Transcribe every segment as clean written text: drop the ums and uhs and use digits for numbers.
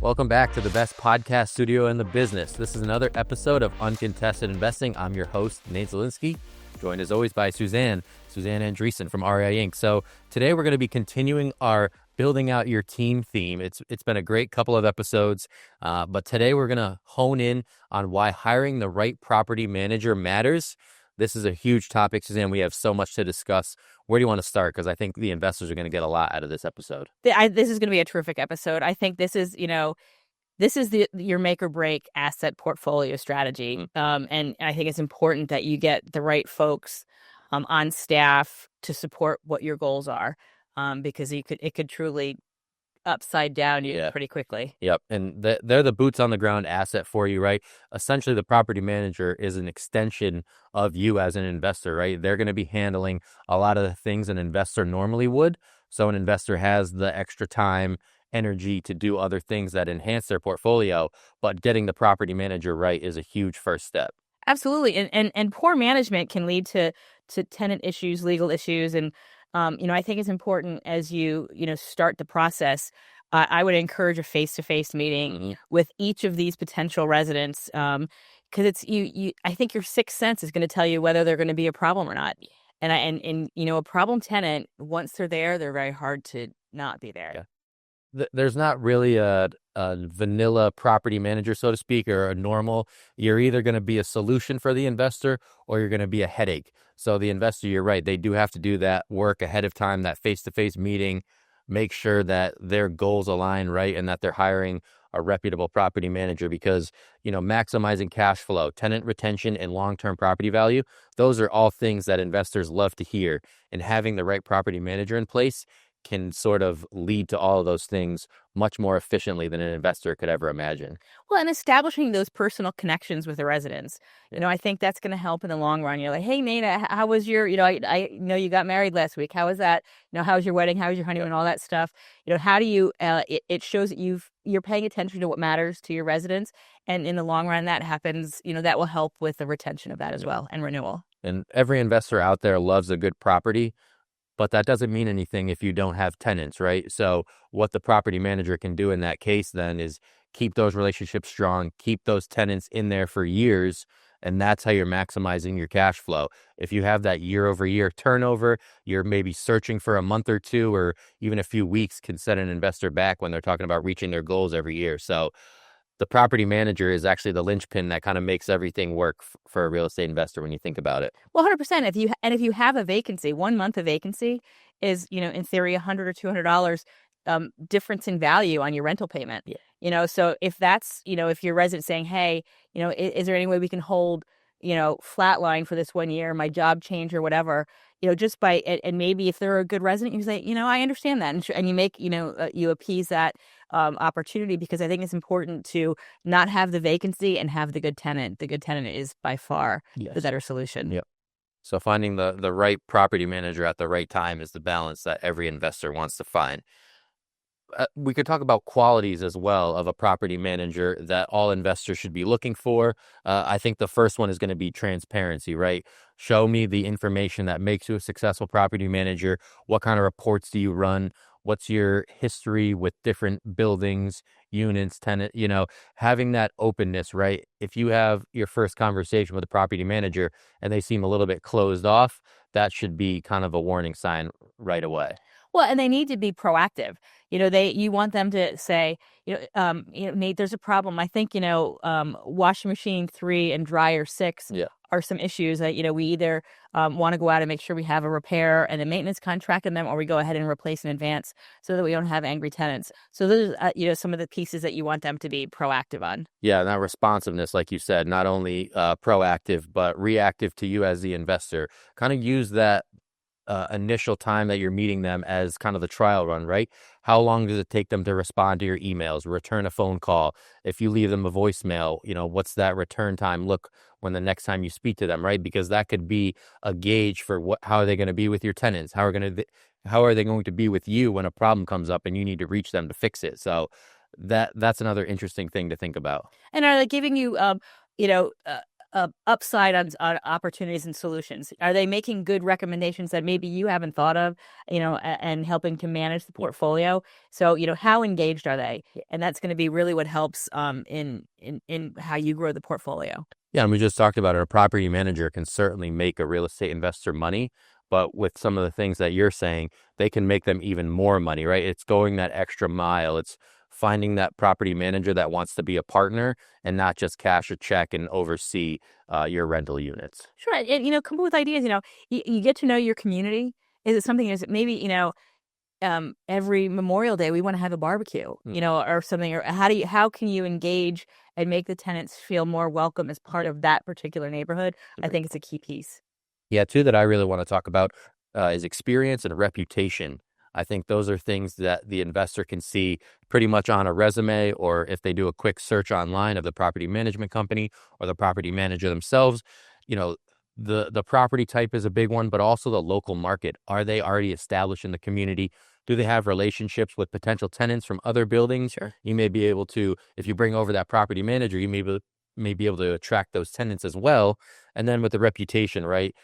Welcome back to the best podcast studio in the business. This is another episode of Uncontested Investing. I'm your host, Nate Zielinski, joined as always by Suzanne Andreessen from ROI Inc. So today we're going to be continuing our building out your team theme. It's been a great couple of episodes, but today we're going to hone in on why hiring the right property manager matters. This is a huge topic, Suzanne. We have so much to discuss. Where do you want to start? Because I think the investors are going to get a lot out of this episode. This is going to be a terrific episode. I think this is, your make or break asset portfolio strategy. And I think it's important that you get the right folks on staff to support what your goals are, because it could truly upside down you pretty quickly. Yep. And they're the boots on the ground asset for you, right? Essentially, the property manager is an extension of you as an investor, right? They're going to be handling a lot of the things an investor normally would. So an investor has the extra time, energy to do other things that enhance their portfolio, but getting the property manager right is a huge first step. Absolutely. And poor management can lead to tenant issues, legal issues. And I think it's important as you start the process. I would encourage a face-to-face meeting with each of these potential residents, because it's I think your sixth sense is going to tell you whether they're going to be a problem or not. And a problem tenant, once they're there, they're very hard to not be there. Yeah. There's not really a vanilla property manager, so to speak, or a normal. You're either going to be a solution for the investor or you're going to be a headache. So the investor, you're right, they do have to do that work ahead of time, that face-to-face meeting, make sure that their goals align right and that they're hiring a reputable property manager, because, maximizing cash flow, tenant retention, and long-term property value, those are all things that investors love to hear. And having the right property manager in place can sort of lead to all of those things much more efficiently than an investor could ever imagine. Well, and establishing those personal connections with the residents, I think that's going to help in the long run. You're like, hey, Nate, how was your, I know you got married last week. How was that? How was your wedding? How was your honeymoon? All that stuff. How do you, it shows that you're paying attention to what matters to your residents. And in the long run, that happens, that will help with the retention of that as well and renewal. And every investor out there loves a good property, but that doesn't mean anything if you don't have tenants, right? So what the property manager can do in that case then is keep those relationships strong, keep those tenants in there for years, and that's how you're maximizing your cash flow. If you have that year-over-year turnover, you're maybe searching for a month or two or even a few weeks can set an investor back when they're talking about reaching their goals every year. So the property manager is actually the linchpin that kind of makes everything work for a real estate investor when you think about it. Well, 100%. If you have a vacancy, 1 month of vacancy is, in theory, $100 or $200 difference in value on your rental payment. Yeah. So if that's, if your resident's saying, hey, is there any way we can hold, flatline for this 1 year, my job change or whatever, just by, and maybe if they're a good resident, you say, I understand that. And you make, you appease that opportunity, because I think it's important to not have the vacancy and have the good tenant. The good tenant is by far the better solution. Yep. So finding the right property manager at the right time is the balance that every investor wants to find. We could talk about qualities as well of a property manager that all investors should be looking for. I think the first one is going to be transparency, right? Show me the information that makes you a successful property manager. What kind of reports do you run? What's your history with different buildings, units, tenant, having that openness, right? If you have your first conversation with a property manager and they seem a little bit closed off, that should be kind of a warning sign right away. Well, and they need to be proactive. You want them to say, Nate, there's a problem. I think, washing machine 3 and dryer 6 are some issues that, we either want to go out and make sure we have a repair and a maintenance contract in them, or we go ahead and replace in advance so that we don't have angry tenants. So those are, some of the pieces that you want them to be proactive on. Yeah, that responsiveness, like you said, not only proactive, but reactive to you as the investor. Kind of use that initial time that you're meeting them as kind of the trial run, right? How long does it take them to respond to your emails, return a phone call? If you leave them a voicemail, what's that return time look when the next time you speak to them, right? Because that could be a gauge for how are they going to be with your tenants? How are they going to be with you when a problem comes up and you need to reach them to fix it? So that's another interesting thing to think about. And are they giving you, upside on opportunities and solutions? Are they making good recommendations that maybe you haven't thought of, and helping to manage the portfolio? So, how engaged are they? And that's going to be really what helps in how you grow the portfolio. Yeah, and we just talked about it. A property manager can certainly make a real estate investor money, but with some of the things that you're saying, they can make them even more money, right? It's going that extra mile. It's finding that property manager that wants to be a partner and not just cash a check and oversee your rental units. Sure, and come up with ideas. You get to know your community. Is it something? Is it maybe every Memorial Day we want to have a barbecue, or something? Or how can you engage and make the tenants feel more welcome as part of that particular neighborhood? I think it's a key piece. Yeah, two that I really want to talk about is experience and reputation. I think those are things that the investor can see pretty much on a resume, or if they do a quick search online of the property management company or the property manager themselves. You know, the property type is a big one, but also the local market. Are they already established in the community? Do they have relationships with potential tenants from other buildings? Sure. You may be able to, if you bring over that property manager, you may be able to attract those tenants as well. And then with the reputation, right?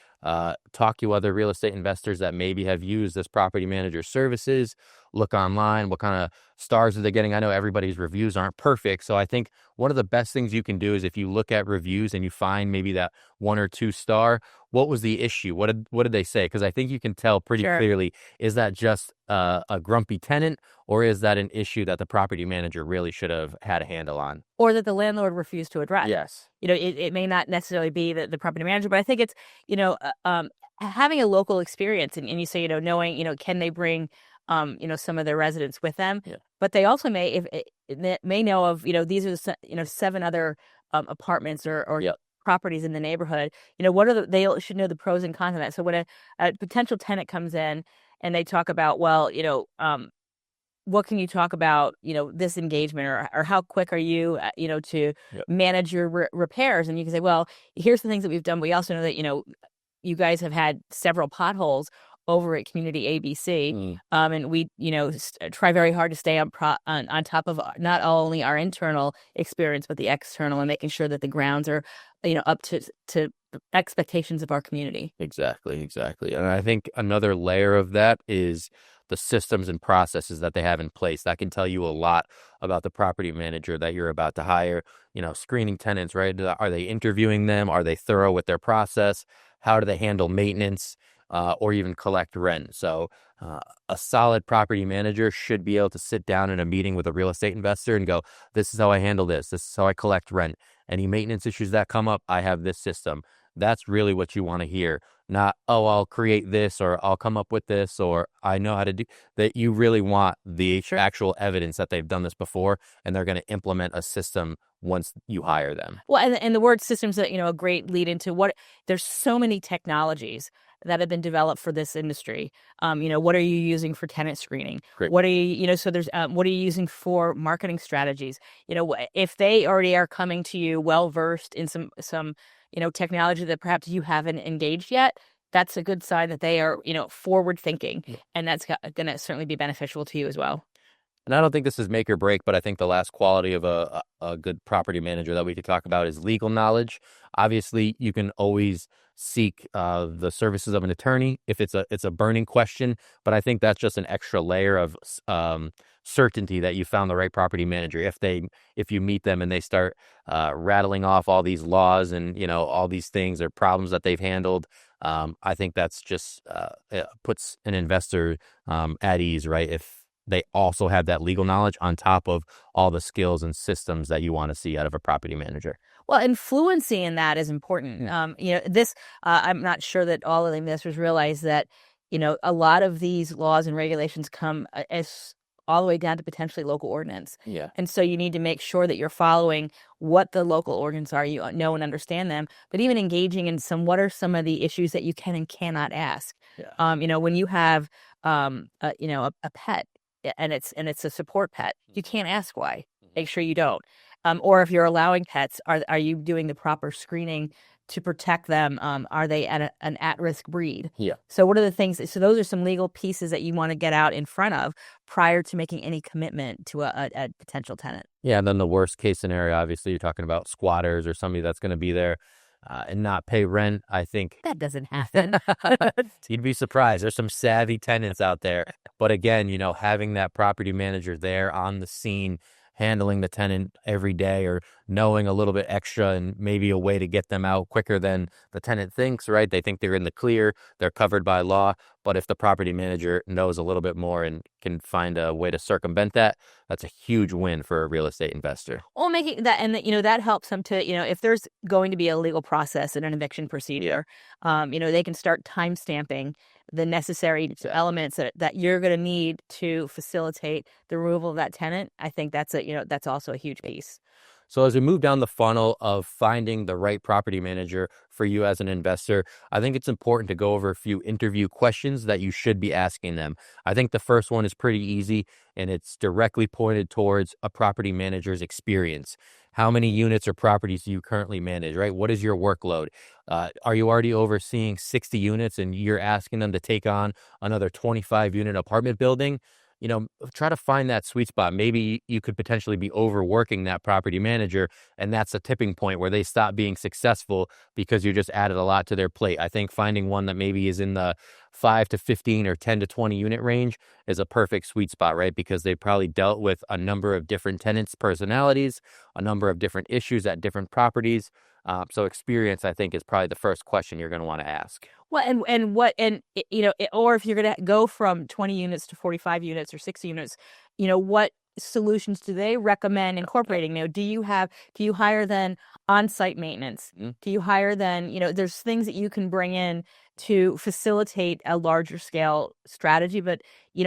Talk to other real estate investors that maybe have used this property manager services. Look online. What kind of stars are they getting? I know everybody's reviews aren't perfect. So I think one of the best things you can do is if you look at reviews and you find maybe that 1 or 2 star, what was the issue? What did they say? Because I think you can tell pretty Sure. clearly, is that just a grumpy tenant, or is that an issue that the property manager really should have had a handle on? Or that the landlord refused to address. Yes. It may not necessarily be the property manager, but I think it's, having a local experience, and you say, knowing, can they bring, some of their residents with them, Yeah. but they also may know of, these are the 7 other apartments or Yep. properties in the neighborhood. What are they should know the pros and cons of that. So when a potential tenant comes in and they talk about, well, what can you talk about, this engagement, or how quick are you, to Yep. manage your repairs? And you can say, well, here's the things that we've done. We also know that, you guys have had several potholes over at Community ABC. Mm. And we, try very hard to stay on top of not only our internal experience, but the external, and making sure that the grounds are, up to expectations of our community. Exactly, exactly. And I think another layer of that is the systems and processes that they have in place. That can tell you a lot about the property manager that you're about to hire. Screening tenants, right? Are they interviewing them? Are they thorough with their process? How do they handle maintenance, or even collect rent? So a solid property manager should be able to sit down in a meeting with a real estate investor and go, this is how I handle this. This is how I collect rent. Any maintenance issues that come up, I have this system. That's really what you want to hear. Not, oh, I'll create this, or I'll come up with this, or I know how to do that. You really want the Sure. actual evidence that they've done this before and they're going to implement a system once you hire them. Well, and the word systems that, a great lead into there's so many technologies that have been developed for this industry. What are you using for tenant screening? Great. What are so there's, what are you using for marketing strategies? If they already are coming to you well versed in some, technology that perhaps you haven't engaged yet, that's a good sign that they are, forward thinking, Yeah. and that's going to certainly be beneficial to you as well. And I don't think this is make or break, but I think the last quality of a good property manager that we could talk about is legal knowledge. Obviously, you can always seek the services of an attorney if it's a burning question, but I think that's just an extra layer of certainty that you found the right property manager. If you meet them and they start rattling off all these laws and all these things or problems that they've handled, I think that's just it puts an investor at ease, right? If they also have that legal knowledge on top of all the skills and systems that you want to see out of a property manager. Well, and fluency in that is important. This, I'm not sure that all of the investors realize that, a lot of these laws and regulations come as all the way down to potentially local ordinance. Yeah. And so you need to make sure that you're following what the local ordinance are, you know and understand them, but even engaging in what are some of the issues that you can and cannot ask. Yeah. When you have, a pet, and it's a support pet, you can't ask why. Make sure you don't. Or if you're allowing pets, are you doing the proper screening to protect them? Are they an at-risk breed? Yeah. So what are the things? So those are some legal pieces that you want to get out in front of prior to making any commitment to a potential tenant. Yeah. And then the worst case scenario, obviously, you're talking about squatters or somebody that's going to be there. and not pay rent, I think That doesn't happen. you'd be surprised. There's some savvy tenants out there. But again, having that property manager there on the scene, handling the tenant every day, or knowing a little bit extra and maybe a way to get them out quicker than the tenant thinks, right? They think they're in the clear, they're covered by law. But if the property manager knows a little bit more and can find a way to circumvent that, that's a huge win for a real estate investor. Well, making that, and that helps them to, if there's going to be a legal process and an eviction procedure, they can start time stamping the necessary Exactly. elements that you're going to need to facilitate the removal of that tenant. I think that's also a huge piece. So as we move down the funnel of finding the right property manager for you as an investor, I think it's important to go over a few interview questions that you should be asking them. I think the first one is pretty easy, and it's directly pointed towards a property manager's experience. How many units or properties do you currently manage, right? What is your workload? Are you already overseeing 60 units and you're asking them to take on another 25 unit apartment building? Try to find that sweet spot. Maybe you could potentially be overworking that property manager, and that's a tipping point where they stop being successful because you just added a lot to their plate. I think finding one that maybe is in the 5 to 15 or 10 to 20 unit range is a perfect sweet spot, right? Because they probably dealt with a number of different tenants' personalities, a number of different issues at different properties. So experience, I think, is probably the first question you're going to want to ask. Well, or if you're going to go from 20 units to 45 units or 60 units, what solutions do they recommend incorporating? Do you hire then on-site maintenance? Mm. Do you hire then, there's things that you can bring in to facilitate a larger scale strategy, but,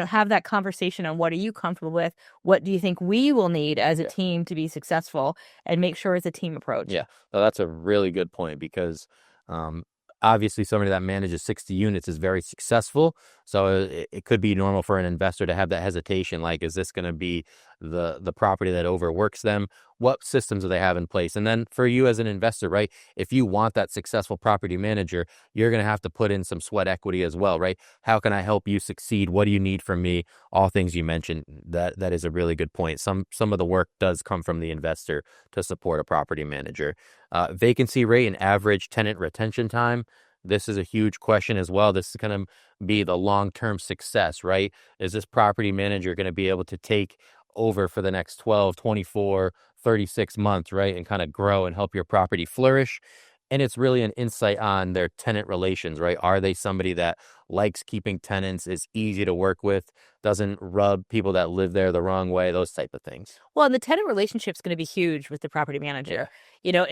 have that conversation on what are you comfortable with? What do you think we will need as a team to be successful, and make sure it's a team approach? Yeah, well, that's a really good point because um, obviously somebody that manages 60 units is very successful. So it could be normal for an investor to have that hesitation. Like, is this going to be the property that overworks them? What systems do they have in place? And then for you as an investor, right, if you want that successful property manager, you're going to have to put in some sweat equity as well, right? How can I help you succeed? What do you need from me? All things you mentioned. That is a really good point. Some of the work does come from the investor to support a property manager. Vacancy rate and average tenant retention time. This is a huge question as well. This is going to be the long-term success, right? Is this property manager going to be able to take over for the next 12, 24, 36 months, right? And kind of grow and help your property flourish. And it's really an insight on their tenant relations, right? Are they somebody that likes keeping tenants, is easy to work with, doesn't rub people that live there the wrong way, those type of things. Well, and the tenant relationship is going to be huge with the property manager. When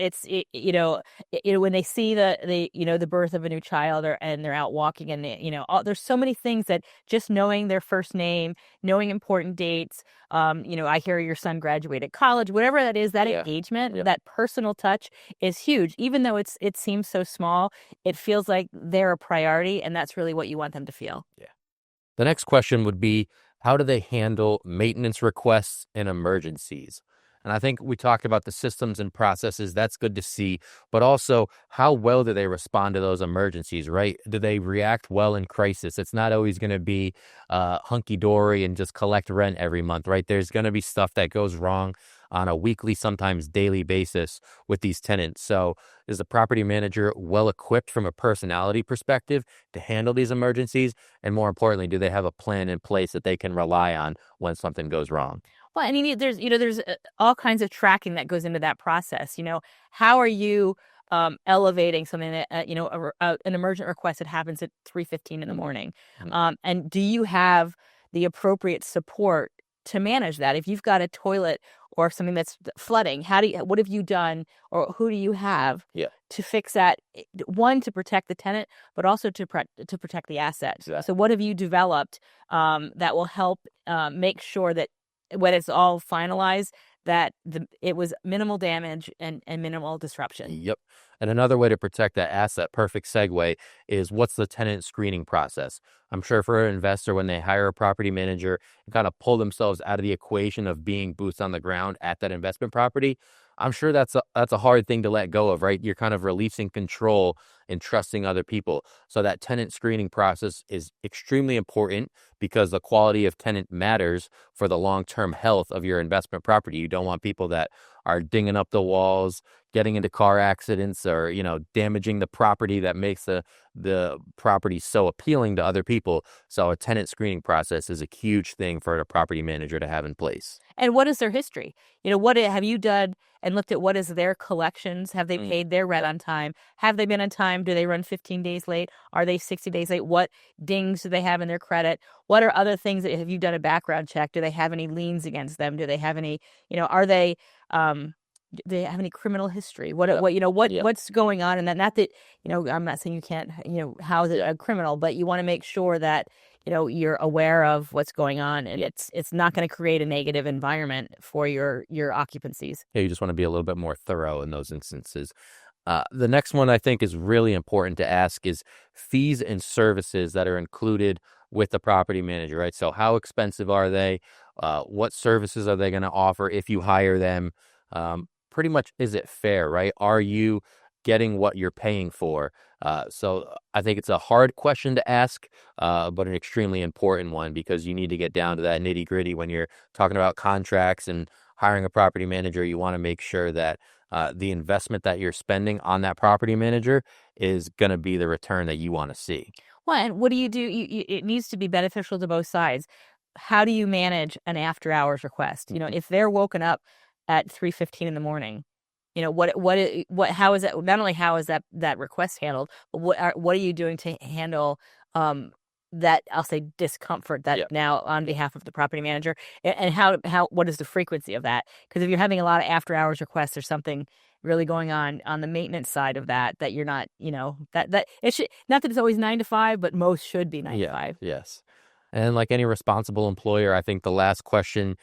they see the birth of a new child, and they're out walking, and there's so many things that just knowing their first name, knowing important dates. I hear your son graduated college, whatever that is. That engagement, that personal touch is huge. Even though it seems so small, it feels like they're a priority, and that's really what you want them to feel. Yeah. The next question would be, how do they handle maintenance requests and emergencies? And I think we talked about the systems and processes. That's good to see. But also, how well do they respond to those emergencies, right? Do they react well in crisis? It's not always going to be hunky-dory and just collect rent every month, right? There's going to be stuff that goes wrong on a weekly, sometimes daily basis with these tenants. So is the property manager well equipped from a personality perspective to handle these emergencies? And more importantly, do they have a plan in place that they can rely on when something goes wrong? Well, and there's all kinds of tracking that goes into that process. How are you elevating something that an emergent request that happens at 3:15 in the morning, and do you have the appropriate support to manage that? If you've got a toilet or something that's flooding, what have you done, or who do you have to fix that? One, to protect the tenant, but also to protect the asset. Exactly. So what have you developed that will help make sure that when it's all finalized, that it was minimal damage and minimal disruption? Yep. And another way to protect that asset, perfect segue, is what's the tenant screening process? I'm sure for an investor, when they hire a property manager and kind of pull themselves out of the equation of being boots on the ground at that investment property, I'm sure that's a hard thing to let go of, right? You're kind of releasing control and trusting other people. So that tenant screening process is extremely important because the quality of tenant matters for the long-term health of your investment property. You don't want people that are dinging up the walls, getting into car accidents, or damaging the property that makes the property so appealing to other people. So a tenant screening process is a huge thing for a property manager to have in place. And what is their history? What have you done and looked at what is their collections? Have they paid their rent on time? Have they been on time? Do they run 15 days late? Are they 60 days late? What dings do they have in their credit? What are other things that, have you done a background check? Do they have any liens against them? Do they have any, are they, do they have any criminal history? What's going on? And that, not that, I'm not saying you can't, house a criminal, but you want to make sure that, you're aware of what's going on, and it's not going to create a negative environment for your occupancies. Yeah, you just want to be a little bit more thorough in those instances. The next one I think is really important to ask is fees and services that are included with the property manager, right? So how expensive are they? What services are they going to offer if you hire them? Pretty much, is it fair, right? Are you getting what you're paying for? So I think it's a hard question to ask, but an extremely important one, because you need to get down to that nitty gritty when you're talking about contracts and hiring a property manager. You want to make sure that the investment that you're spending on that property manager is going to be the return that you want to see. Well, and what do you do? It needs to be beneficial to both sides. How do you manage an after hours request? If they're woken up at 3:15 in the morning, how is that? Not only how is that request handled, but what are you doing to handle that, I'll say, discomfort that now on behalf of the property manager, and what is the frequency of that? Because if you're having a lot of after hours requests, there's something really going on the maintenance side of that you're not, that it should, not that it's always 9 to 5, but most should be 9 to 5. Yes. And like any responsible employer, I think the last question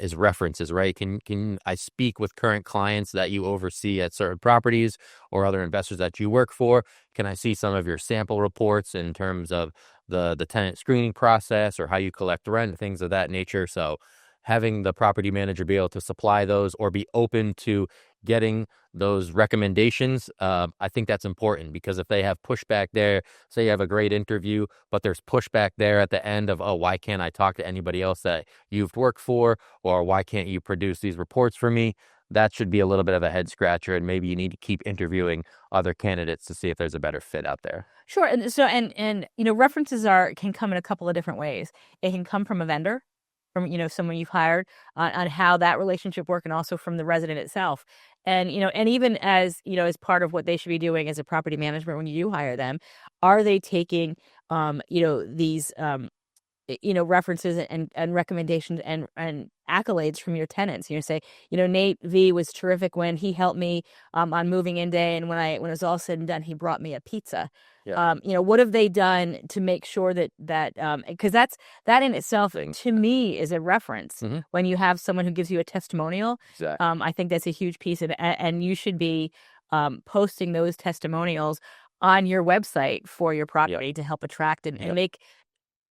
is references, right? Can I speak with current clients that you oversee at certain properties or other investors that you work for? Can I see some of your sample reports in terms of the tenant screening process or how you collect rent, things of that nature? So having the property manager be able to supply those or be open to getting those recommendations, I think that's important, because if they have pushback there, say you have a great interview, but there's pushback there at the end of, oh, why can't I talk to anybody else that you've worked for, or why can't you produce these reports for me? That should be a little bit of a head scratcher, and maybe you need to keep interviewing other candidates to see if there's a better fit out there. Sure. And so, and references can come in a couple of different ways. It can come from a vendor, from someone you've hired, on how that relationship work, and also from the resident itself. And and even as as part of what they should be doing as a property management when you do hire them, are they taking these references and recommendations and accolades from your tenants? Say, Nate V was terrific when he helped me on moving in day, and when it was all said and done, he brought me a pizza. Yeah. What have they done to make sure that because that in itself, to me, is a reference. Mm-hmm. When you have someone who gives you a testimonial, Exactly. I think that's a huge piece of it, and you should be posting those testimonials on your website for your property to help attract and make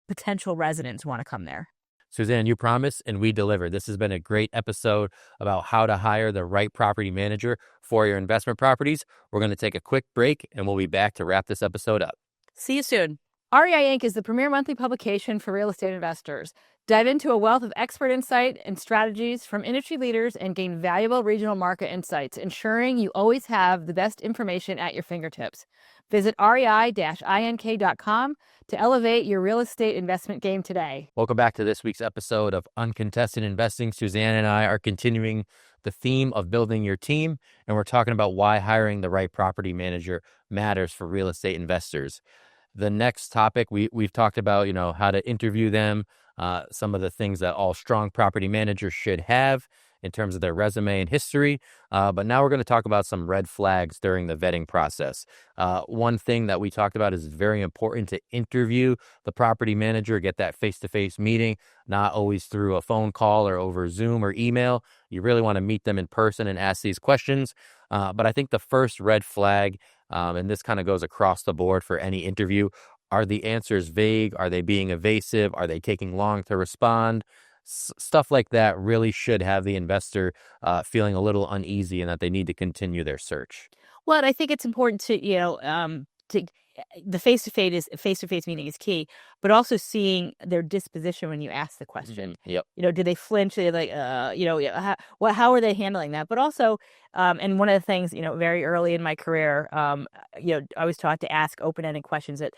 potential residents want to come there. Suzanne, you promise and we deliver. This has been a great episode about how to hire the right property manager for your investment properties. We're going to take a quick break, and we'll be back to wrap this episode up. See you soon. REI Inc. is the premier monthly publication for real estate investors. Dive into a wealth of expert insight and strategies from industry leaders and gain valuable regional market insights, ensuring you always have the best information at your fingertips. Visit rei-ink.com to elevate your real estate investment game today. Welcome back to this week's episode of Uncontested Investing. Suzanne and I are continuing the theme of building your team, and we're talking about why hiring the right property manager matters for real estate investors. The next topic, we've talked about, how to interview them, some of the things that all strong property managers should have in terms of their resume and history. But now we're going to talk about some red flags during the vetting process. One thing that we talked about is very important to interview the property manager, get that face-to-face meeting, not always through a phone call or over Zoom or email. You really want to meet them in person and ask these questions. But I think the first red flag, and this kind of goes across the board for any interview, are the answers vague? Are they being evasive? Are they taking long to respond? Stuff like that really should have the investor feeling a little uneasy and that they need to continue their search. Well, I think it's important to, to the face-to-face meeting is key, but also seeing their disposition when you ask the question. Yep. Do they flinch? Are they like, yeah, how are they handling that? But also, and one of the things, very early in my career, I was taught to ask open-ended questions that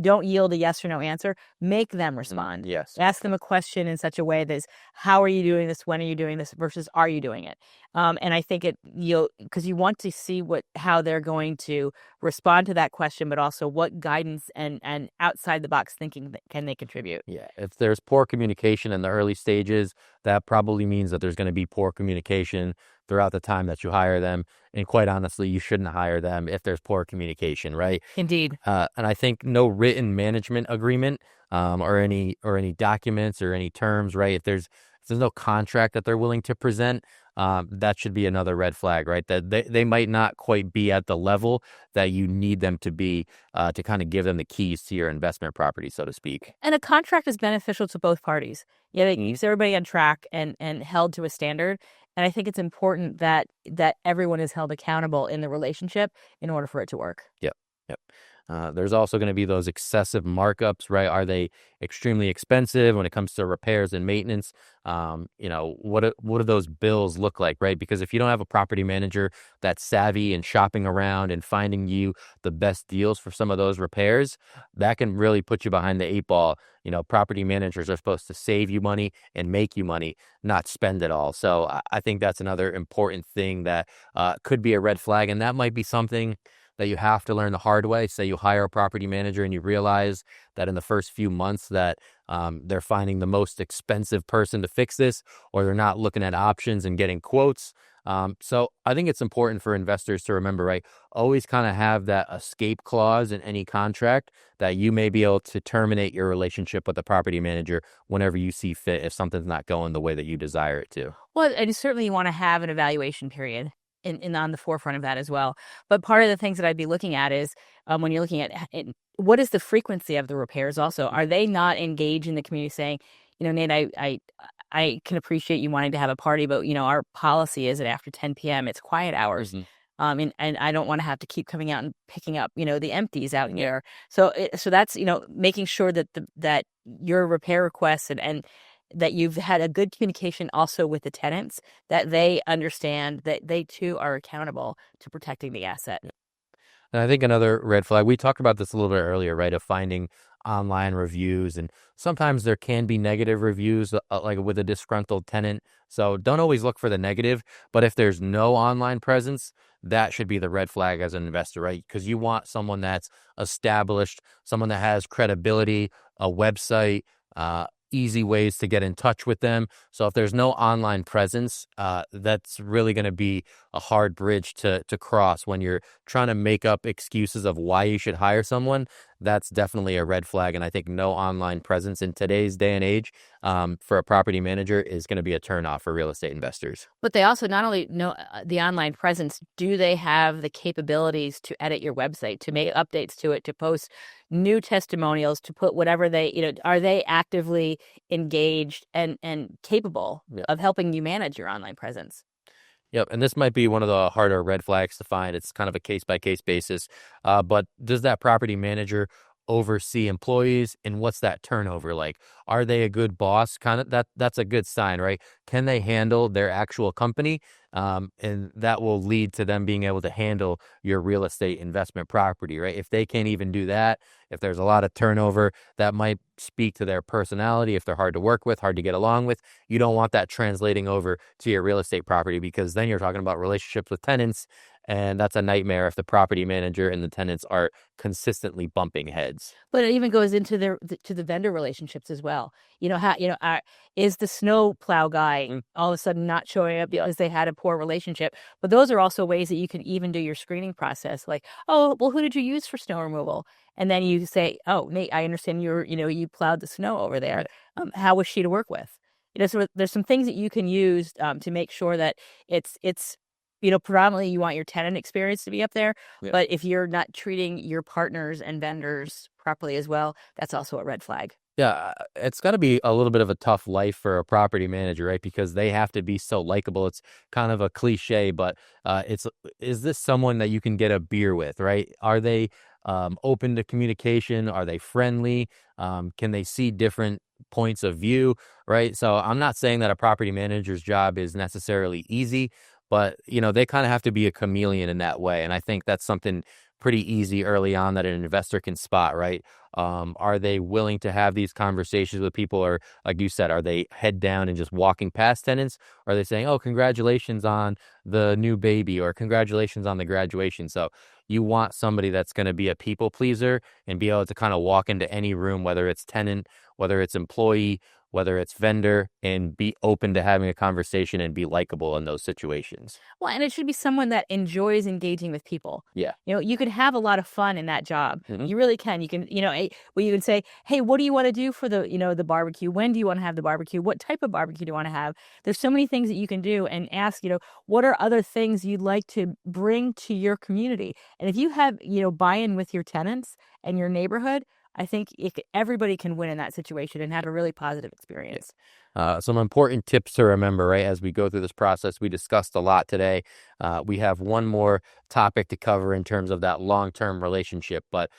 don't yield a yes or no answer. Make them respond. Yes. Ask them a question in such a way that is, how are you doing this? When are you doing this? Versus, are you doing it? And I think because you want to see how they're going to respond to that question, but also what guidance and outside the box thinking that can they contribute. Yeah, if there's poor communication in the early stages, that probably means that there's going to be poor communication throughout the time that you hire them. And quite honestly, you shouldn't hire them if there's poor communication, right? Indeed. And I think no written management agreement, or any documents or any terms, right? If there's no contract that they're willing to present, that should be another red flag, right? That they might not quite be at the level that you need them to be, to kind of give them the keys to your investment property, so to speak. And a contract is beneficial to both parties. Yeah, it keeps everybody on track and held to a standard. And I think it's important that everyone is held accountable in the relationship in order for it to work. Yep. Yep. There's also going to be those excessive markups, right? Are they extremely expensive when it comes to repairs and maintenance? What do those bills look like, right? Because if you don't have a property manager that's savvy and shopping around and finding you the best deals for some of those repairs, that can really put you behind the eight ball. Property managers are supposed to save you money and make you money, not spend it all. So I think that's another important thing that could be a red flag, and that might be something that you have to learn the hard way. Say you hire a property manager and you realize that in the first few months that they're finding the most expensive person to fix this, or they're not looking at options and getting quotes. So I think it's important for investors to remember, right? Always kind of have that escape clause in any contract that you may be able to terminate your relationship with the property manager whenever you see fit if something's not going the way that you desire it to. Well, and certainly you want to have an evaluation period in on the forefront of that as well. But part of the things that I'd be looking at is when you're looking at what is the frequency of the repairs also? Are they not engaged in the community saying, Nate, I can appreciate you wanting to have a party, but our policy is that after 10 p.m. it's quiet hours. hmm And I don't want to have to keep coming out and picking up, the empties out here. So that's, making sure that your repair requests and that you've had a good communication also with the tenants, that they understand that they too are accountable to protecting the asset. And I think another red flag, we talked about this a little bit earlier, right? Of finding online reviews. And sometimes there can be negative reviews, like with a disgruntled tenant. So don't always look for the negative. But if there's no online presence, that should be the red flag as an investor, right? Because you want someone that's established, someone that has credibility, a website, easy ways to get in touch with them. So if there's no online presence, that's really going to be a hard bridge to cross when you're trying to make up excuses of why you should hire someone. That's definitely a red flag. And I think no online presence in today's day and age, for a property manager is going to be a turnoff for real estate investors. But they also not only know the online presence, do they have the capabilities to edit your website, to make updates to it, to post new testimonials, to put whatever are they actively engaged and capable Yeah. of helping you manage your online presence? Yep. And this might be one of the harder red flags to find. It's kind of a case by case basis. But does that property manager oversee employees, and what's that turnover like? Are they a good boss? Kind of that's a good sign, right? Can they handle their actual company? And that will lead to them being able to handle your real estate investment property, right? If they can't even do that, if there's a lot of turnover, that might speak to their personality. If they're hard to work with, hard to get along with, you don't want that translating over to your real estate property, because then you're talking about relationships with tenants. And that's a nightmare if the property manager and the tenants are consistently bumping heads. But it even goes into to the vendor relationships as well. Is the snow plow guy all of a sudden not showing up because they had a poor relationship? But those are also ways that you can even do your screening process. Like, oh, well, who did you use for snow removal? And then you say, oh, Nate, I understand you plowed the snow over there. How was she to work with? So there's some things that you can use to make sure that it's predominantly you want your tenant experience to be up there. Yeah. But if you're not treating your partners and vendors properly as well, that's also a red flag. Yeah, it's got to be a little bit of a tough life for a property manager, right? Because they have to be so likable. It's kind of a cliche, but it's is this someone that you can get a beer with, right? Are they open to communication? Are they friendly? Can they see different points of view, right? So I'm not saying that a property manager's job is necessarily easy, but they kind of have to be a chameleon in that way, and I think that's something pretty easy early on that an investor can spot, right? Are they willing to have these conversations with people, or like you said, are they head down and just walking past tenants? Or are they saying, "Oh, congratulations on the new baby," or "Congratulations on the graduation"? So you want somebody that's going to be a people pleaser and be able to kind of walk into any room, whether it's tenant, whether it's employee, whether it's vendor, and be open to having a conversation and be likable in those situations. Well, and it should be someone that enjoys engaging with people. Yeah. You could have a lot of fun in that job. Hmm. You really can. You can, well, you can say, "Hey, what do you want to do for the barbecue? When do you want to have the barbecue? What type of barbecue do you want to have?" There's so many things that you can do, and ask, what are other things you'd like to bring to your community? And if you have, buy-in with your tenants and your neighborhood, I think everybody can win in that situation and have a really positive Yeah. experience. Some important tips to remember, right, as we go through this process. We discussed a lot today. We have one more topic to cover in terms of that long-term relationship. But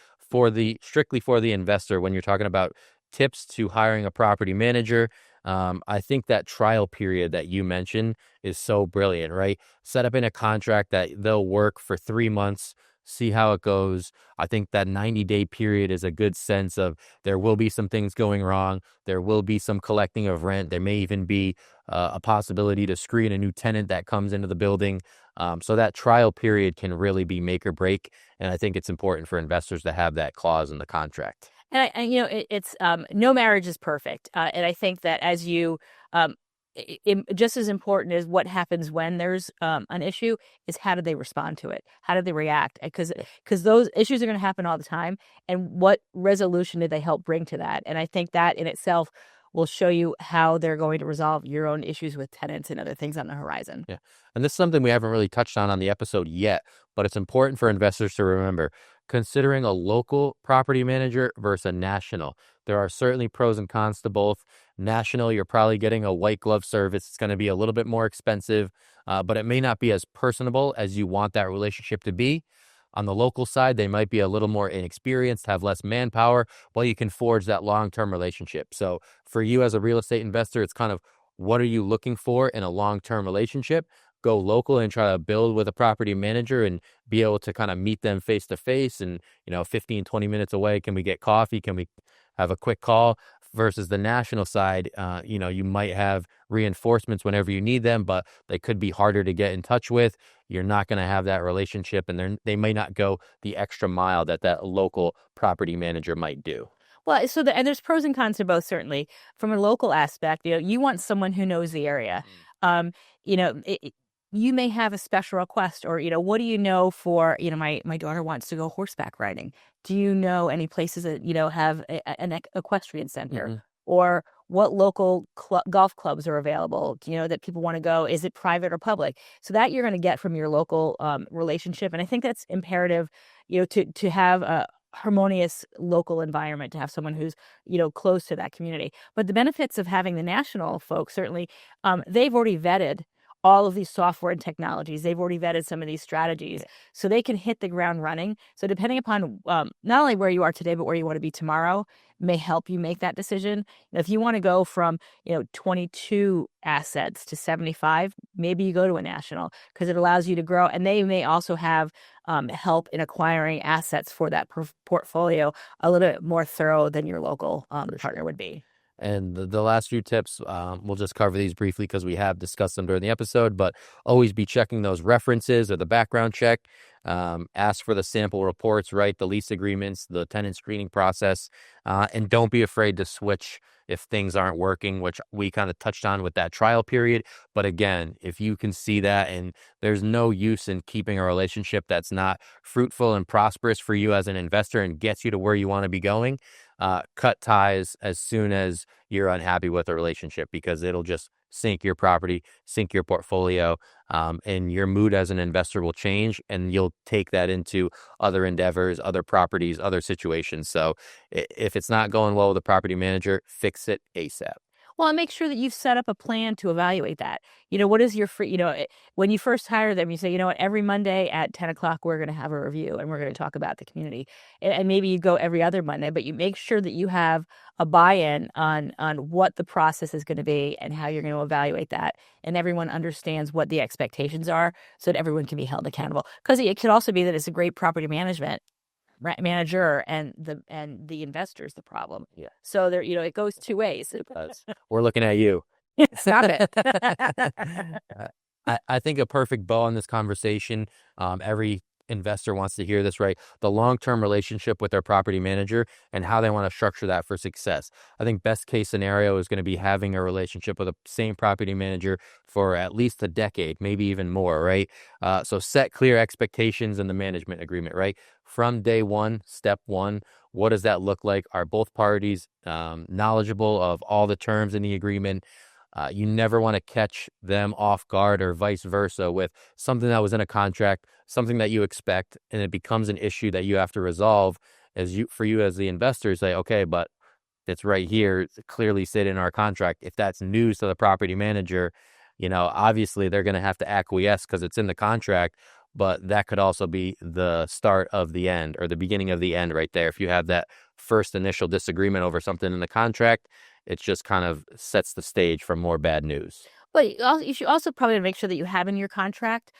strictly for the investor, when you're talking about tips to hiring a property manager, I think that trial period that you mentioned is so brilliant, right? Set up in a contract that they'll work for 3 months, see how it goes. I think that 90-day period is a good sense of there will be some things going wrong. There will be some collecting of rent. There may even be a possibility to screen a new tenant that comes into the building. So that trial period can really be make or break. And I think it's important for investors to have that clause in the contract. It's no marriage is perfect, and I think that as you, just as important as what happens when there's an issue is how do they respond to it? How do they react? Because Yeah. those issues are going to happen all the time, and what resolution did they help bring to that? And I think that in itself will show you how they're going to resolve your own issues with tenants and other things on the horizon. Yeah. And this is something we haven't really touched on the episode yet, but it's important for investors to remember. Considering a local property manager versus a national, there are certainly pros and cons to both. National, you're probably getting a white glove service. It's going to be a little bit more expensive, but it may not be as personable as you want that relationship to be. On the local side, they might be a little more inexperienced, have less manpower, while you can forge that long-term relationship. So for you as a real estate investor, it's kind of what are you looking for in a long-term relationship? Go local and try to build with a property manager and be able to kind of meet them face to face and, 15, 20 minutes away. Can we get coffee? Can we have a quick call? Versus the national side, you might have reinforcements whenever you need them, but they could be harder to get in touch with. You're not going to have that relationship, and they may not go the extra mile that local property manager might do. Well, and there's pros and cons to both, certainly. From a local aspect, you want someone who knows the area. Mm. You may have a special request, or what do you know for, my daughter wants to go horseback riding. Do you know any places that have an equestrian center, Mhm. or what local golf clubs are available? That people want to go? Is it private or public? So that you're going to get from your local relationship, and I think that's imperative. To have a harmonious local environment, to have someone who's close to that community. But the benefits of having the national folks, certainly, they've already vetted all of these software and technologies. They've already vetted some of these strategies, Yeah. so they can hit the ground running. So depending upon not only where you are today, but where you want to be tomorrow, may help you make that decision. If you want to go from 22 assets to 75, maybe you go to a national, because it allows you to grow, and they may also have help in acquiring assets for that portfolio a little bit more thorough than your local For partner sure. would be. And the last few tips, we'll just cover these briefly because we have discussed them during the episode, but always be checking those references or the background check. Ask for the sample reports, right? The lease agreements, the tenant screening process, and don't be afraid to switch if things aren't working, which we kind of touched on with that trial period. But again, if you can see that and there's no use in keeping a relationship that's not fruitful and prosperous for you as an investor and gets you to where you want to be going, cut ties as soon as you're unhappy with a relationship, because it'll just sink your property, sink your portfolio, and your mood as an investor will change, and you'll take that into other endeavors, other properties, other situations. So if it's not going well with the property manager, fix it ASAP. Well, and make sure that you've set up a plan to evaluate that. What is your free, when you first hire them, you say, what, every Monday at 10 o'clock, we're going to have a review and we're going to talk about the community. And maybe you go every other Monday, but you make sure that you have a buy-in on what the process is going to be and how you're going to evaluate that. And everyone understands what the expectations are so that everyone can be held accountable. Because it could also be that it's a great property management manager and the investor's the problem. Yeah. So there, it goes two ways. We're looking at you. Stop it. I think a perfect bow on this conversation, every investor wants to hear this, right? The long-term relationship with their property manager and how they want to structure that for success. I think best case scenario is going to be having a relationship with the same property manager for at least a decade, maybe even more, right? So set clear expectations in the management agreement, right? From day one, step one, what does that look like? Are both parties knowledgeable of all the terms in the agreement? You never want to catch them off guard or vice versa with something that was in a contract, something that you expect, and it becomes an issue that you have to resolve for you as the investor. Say, okay, but it's right here, it's clearly said in our contract. If that's news to the property manager, obviously they're going to have to acquiesce because it's in the contract, but that could also be the start of the end or the beginning of the end right there. If you have that first initial disagreement over something in the contract, it just kind of sets the stage for more bad news. But you should also probably make sure that you have in your contract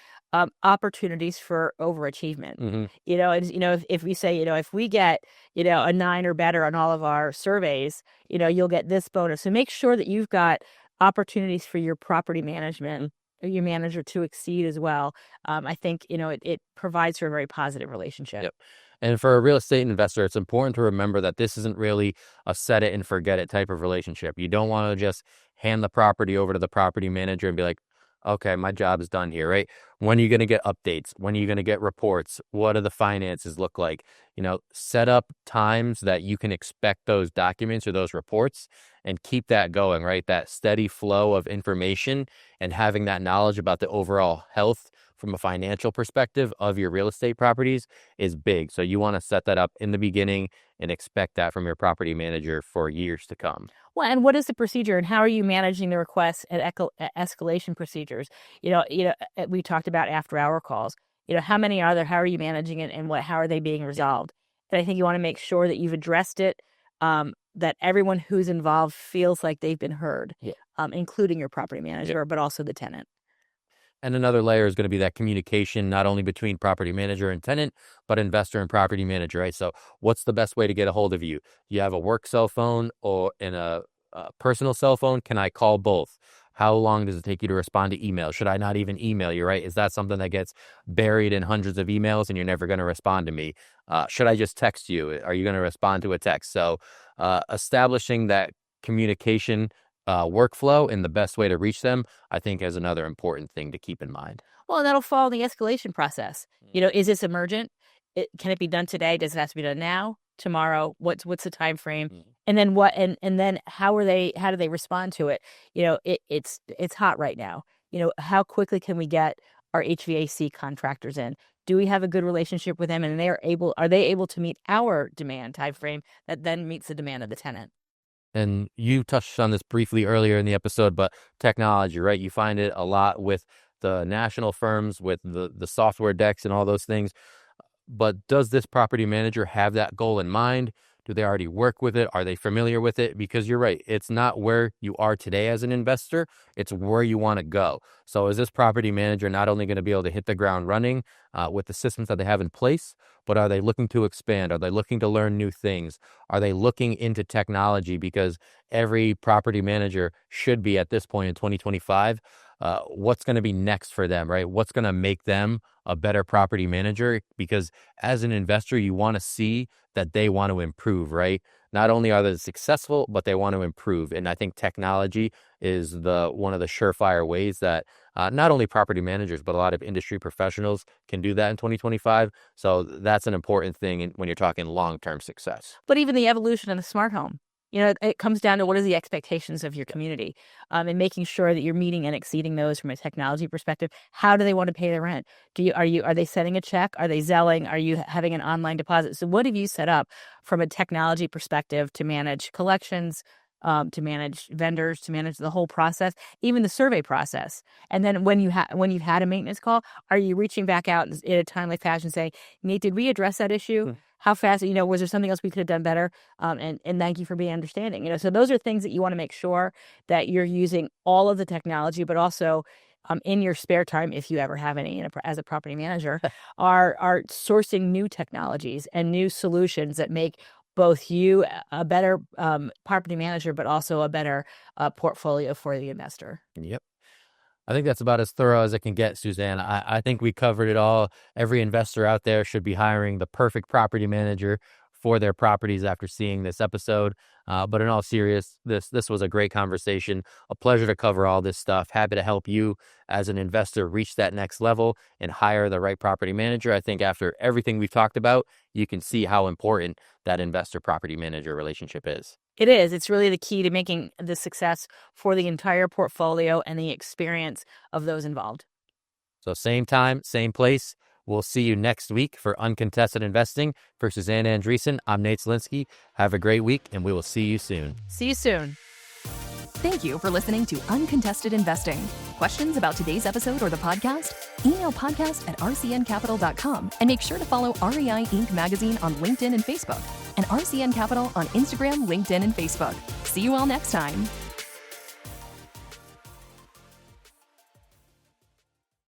opportunities for overachievement. Mm-hmm. If we say, if we get, a 9 or better on all of our surveys, you'll get this bonus. So make sure that you've got opportunities for your property management, your manager to exceed as well. I think, it provides for a very positive relationship. Yep. And for a real estate investor, it's important to remember that this isn't really a set it and forget it type of relationship. You don't want to just hand the property over to the property manager and be like, okay, my job is done here, right? When are you going to get updates? When are you going to get reports? What do the finances look like? Set up times that you can expect those documents or those reports and keep that going, right? That steady flow of information and having that knowledge about the overall health from a financial perspective of your real estate properties is big. So you want to set that up in the beginning and expect that from your property manager for years to come. Well, and what is the procedure, and how are you managing the requests and escalation procedures? We talked about after-hour calls. How many are there? How are you managing it, and how are they being resolved? And I think you want to make sure that you've addressed it, that everyone who's involved feels like they've been heard, including your property manager, but also the tenant. And another layer is going to be that communication, not only between property manager and tenant, but investor and property manager, right? So what's the best way to get a hold of you? You have a work cell phone or in a personal cell phone? Can I call both? How long does it take you to respond to email? Should I not even email you, right? Is that something that gets buried in hundreds of emails and you're never going to respond to me? Should I just text you? Are you going to respond to a text? So establishing that communication workflow and the best way to reach them, I think, is another important thing to keep in mind. Well, and that'll follow the escalation process. Is this emergent? Can it be done today? Does it have to be done now? Tomorrow? What's the time frame? And then what? And then how do they respond to it? It's hot right now. How quickly can we get our HVAC contractors in? Do we have a good relationship with them, and are they able to meet our demand time frame that then meets the demand of the tenant? And you touched on this briefly earlier in the episode, but technology, right? You find it a lot with the national firms, with the software decks and all those things. But does this property manager have that goal in mind? Do they already work with it? Are they familiar with it? Because you're right, it's not where you are today as an investor, it's where you want to go. So is this property manager not only going to be able to hit the ground running with the systems that they have in place, but are they looking to expand? Are they looking to learn new things? Are they looking into technology? Because every property manager should be at this point in 2025. What's going to be next for them, right? What's going to make them a better property manager? Because as an investor, you want to see that they want to improve, right? Not only are they successful, but they want to improve. And I think technology is one of the surefire ways that not only property managers, but a lot of industry professionals can do that in 2025. So that's an important thing when you're talking long-term success. But even the evolution of the smart home. it comes down to what are the expectations of your community, and making sure that you're meeting and exceeding those from a technology perspective. How do they want to pay their rent? Are they sending a check? Are they Zelling? Are you having an online deposit? So what have you set up from a technology perspective to manage collections, to manage vendors, to manage the whole process, even the survey process? And then when you've had a maintenance call, are you reaching back out in a timely fashion, saying, Nate, did we address that issue? How fast, was there something else we could have done better? And thank you for being understanding. So those are things that you want to make sure that you're using all of the technology, but also in your spare time, if you ever have any, as a property manager, are sourcing new technologies and new solutions that make both you a better property manager, but also a better portfolio for the investor. Yep. I think that's about as thorough as it can get, Suzanne. I think we covered it all. Every investor out there should be hiring the perfect property manager for their properties after seeing this episode. But in all seriousness, this was a great conversation. A pleasure to cover all this stuff. Happy to help you as an investor reach that next level and hire the right property manager. I think after everything we've talked about, you can see how important that investor property manager relationship is. It is. It's really the key to making the success for the entire portfolio and the experience of those involved. So same time, same place. We'll see you next week for Uncontested Investing. For Suzanne Andreessen, I'm Nate Zielinski. Have a great week, and we will see you soon. See you soon. Thank you for listening to Uncontested Investing. Questions about today's episode or the podcast? Email podcast@rcncapital.com and make sure to follow REI Inc. magazine on LinkedIn and Facebook, and RCN Capital on Instagram, LinkedIn, and Facebook. See you all next time.